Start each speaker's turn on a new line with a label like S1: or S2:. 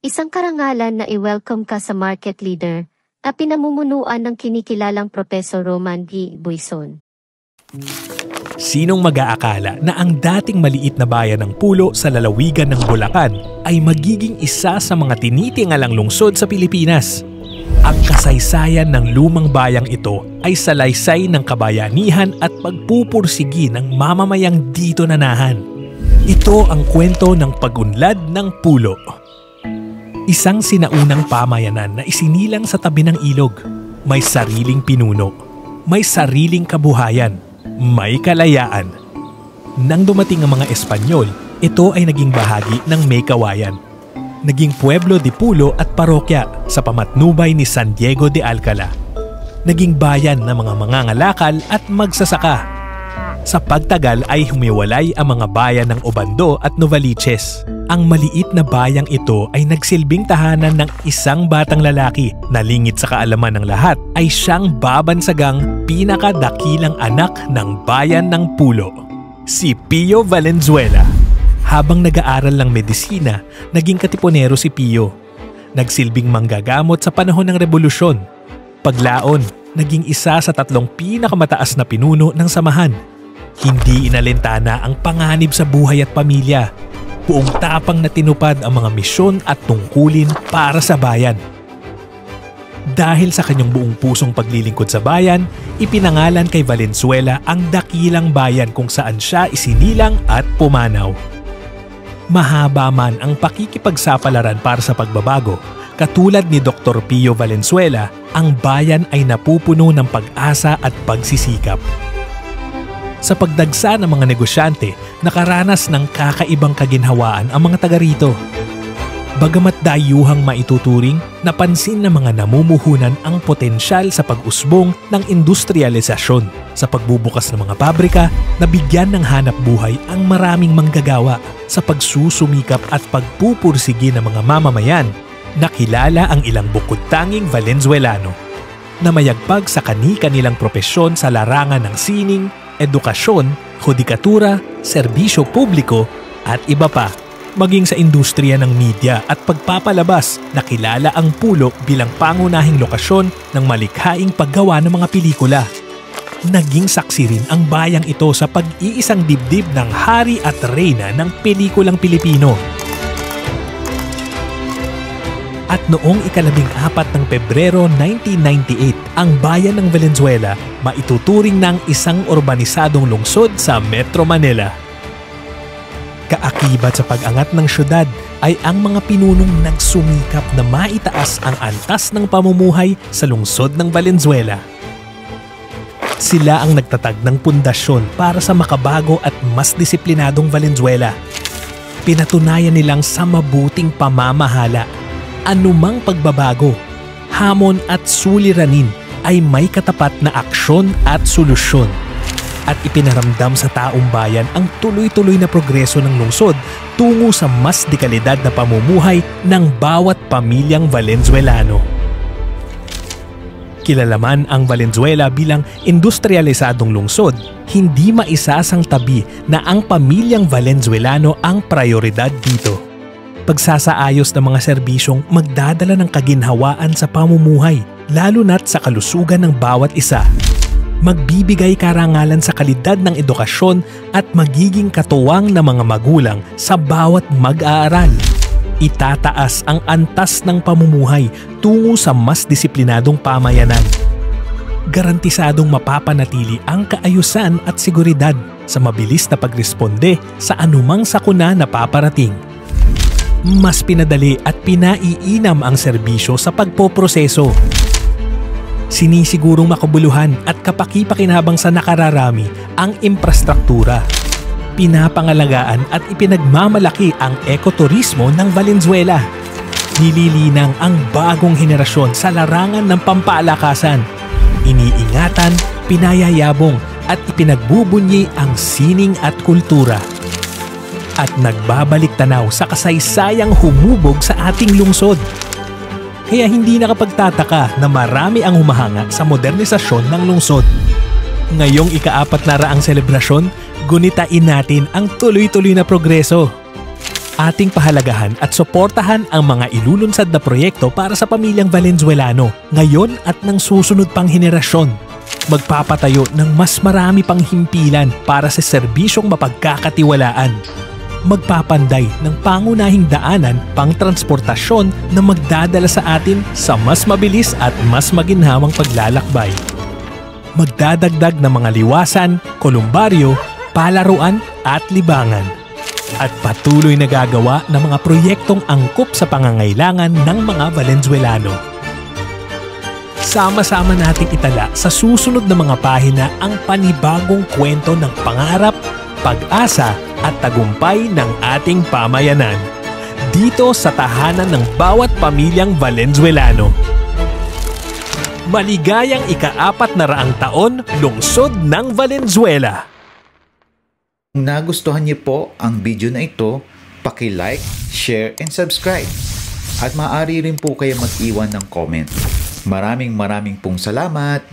S1: Isang karangalan na i-welcome ka sa market leader na pinamumunuan ng kinikilalang Professor Roman D. Buison.
S2: Sinong mag-aakala na ang dating maliit na bayan ng Pulo sa lalawigan ng Bulacan ay magiging isa sa mga tinitingalang lungsod sa Pilipinas? Ang kasaysayan ng lumang bayang ito ay salaysay ng kabayanihan at pagpupursigi ng mamamayang dito nanahan. Ito ang kwento ng pagunlad ng Pulo. Isang sinaunang pamayanan na isinilang sa tabi ng ilog. May sariling pinuno, may sariling kabuhayan, may kalayaan. Nang dumating ang mga Espanyol, ito ay naging bahagi ng May Kawayan. Naging Pueblo de Pulo at parokya sa pamatnubay ni San Diego de Alcala. Naging bayan ng mga mangangalakal at magsasaka. Sa pagtagal ay humiwalay ang mga bayan ng Obando at Novaliches. Ang maliit na bayang ito ay nagsilbing tahanan ng isang batang lalaki na lingid sa kaalaman ng lahat ay siyang babansagang pinakadakilang anak ng bayan ng Pulo, si Pio Valenzuela. Habang nag-aaral ng medisina, naging katipunero si Pio. Nagsilbing manggagamot sa panahon ng Rebolusyon. Paglaon, naging isa sa 3 pinakamataas na pinuno ng samahan. Hindi inalintana ang panganib sa buhay at pamilya. Buong tapang na tinupad ang mga misyon at tungkulin para sa bayan. Dahil sa kanyang buong pusong paglilingkod sa bayan, ipinangalan kay Valenzuela ang dakilang bayan kung saan siya isinilang at pumanaw. Mahaba man ang pakikipagsapalaran para sa pagbabago, katulad ni Dr. Pio Valenzuela, ang bayan ay napupuno ng pag-asa at pagsisikap. Sa pagdagsa ng mga negosyante, nakaranas ng kakaibang kaginhawaan ang mga taga rito. Bagamat dayuhang maituturing, napansin ng mga namumuhunan ang potensyal sa pag-usbong ng industrialisasyon. Sa pagbubukas ng mga pabrika, nabigyan ng hanap buhay ang maraming manggagawa. Sa pagsusumikap at pagpupursigi ng mga mamamayan, nakilala ang ilang bukod-tanging Valenzuelano na mayagpag sa kani-kanilang propesyon sa larangan ng sining, edukasyon, hudikatura, serbisyo publiko at iba pa. Maging sa industriya ng media at pagpapalabas, nakilala ang Pulo bilang pangunahing lokasyon ng malikhaing paggawa ng mga pelikula. Naging saksi rin ang bayang ito sa pag-iisang dibdib ng hari at reyna ng pelikulang Pilipino. At noong ika-14 ng Pebrero 1998, ang bayan ng Valenzuela maituturing ng isang urbanisadong lungsod sa Metro Manila. Kaakibat sa pag-angat ng syudad ay ang mga pinunong nagsumikap na maitaas ang antas ng pamumuhay sa lungsod ng Valenzuela. Sila ang nagtatag ng pundasyon para sa makabago at mas disiplinadong Valenzuela. Pinatunayan nilang sa mabuting pamamahala, anumang pagbabago, hamon at suliranin ay may katapat na aksyon at solusyon. At ipinaramdam sa taong bayan ang tuloy-tuloy na progreso ng lungsod tungo sa mas dekalidad na pamumuhay ng bawat pamilyang Valenzuelano. Kilalaman ang Valenzuela bilang industrialisadong lungsod, hindi maisasang tabi na ang pamilyang Valenzuelano ang prioridad dito. Pagsasaayos ng mga serbisyong magdadala ng kaginhawaan sa pamumuhay, lalo na't sa kalusugan ng bawat isa. Magbibigay karangalan sa kalidad ng edukasyon at magiging katuwang ng mga magulang sa bawat mag-aaral. Itataas ang antas ng pamumuhay tungo sa mas disiplinadong pamayanan. Garantisadong mapapanatili ang kaayusan at seguridad sa mabilis na pagresponde sa anumang sakuna na paparating. Mas pinadali at pinaiinam ang serbisyo sa pagpoproseso. Sinisigurong makabuluhan at kapaki-pakinabang sa nakararami ang infrastruktura. Pinapangalagaan at ipinagmamalaki ang ekoturismo ng Valenzuela. Nililinang ang bagong henerasyon sa larangan ng pampalakasan. Iniingatan, pinayayabong at ipinagbubunyi ang sining at kultura. At nagbabalik tanaw sa kasaysayang humubog sa ating lungsod. Kaya hindi nakapagtataka na marami ang humahanga sa modernisasyon ng lungsod. Ngayong ika-4 na raang selebrasyon, gunitain natin ang tuloy-tuloy na progreso. ating pahalagahan at suportahan ang mga ilulunsad na proyekto para sa pamilyang Valenzuelano ngayon at ng susunod pang henerasyon. Magpapatayo ng mas marami pang himpilan para sa serbisyong mapagkakatiwalaan. Magpapanday ng pangunahing daanan pang transportasyon na magdadala sa atin sa mas mabilis at mas maginhawang paglalakbay. Magdadagdag ng mga liwasan, kolumbaryo, palaruan at libangan. At patuloy na gagawa ng mga proyektong angkop sa pangangailangan ng mga Valenzuelano. Sama-sama nating itala sa susunod na mga pahina ang panibagong kwento ng pangarap, pag-asa at tagumpay ng ating pamayanan. Dito sa tahanan ng bawat pamilyang Valenzuelano. Maligayang ika-400 taon, lungsod ng Valenzuela.
S3: Kung nagustuhan niyo po ang video na ito, paki-like, share, and subscribe. At maaari rin po kayo mag-iwan ng comment. Maraming pong salamat!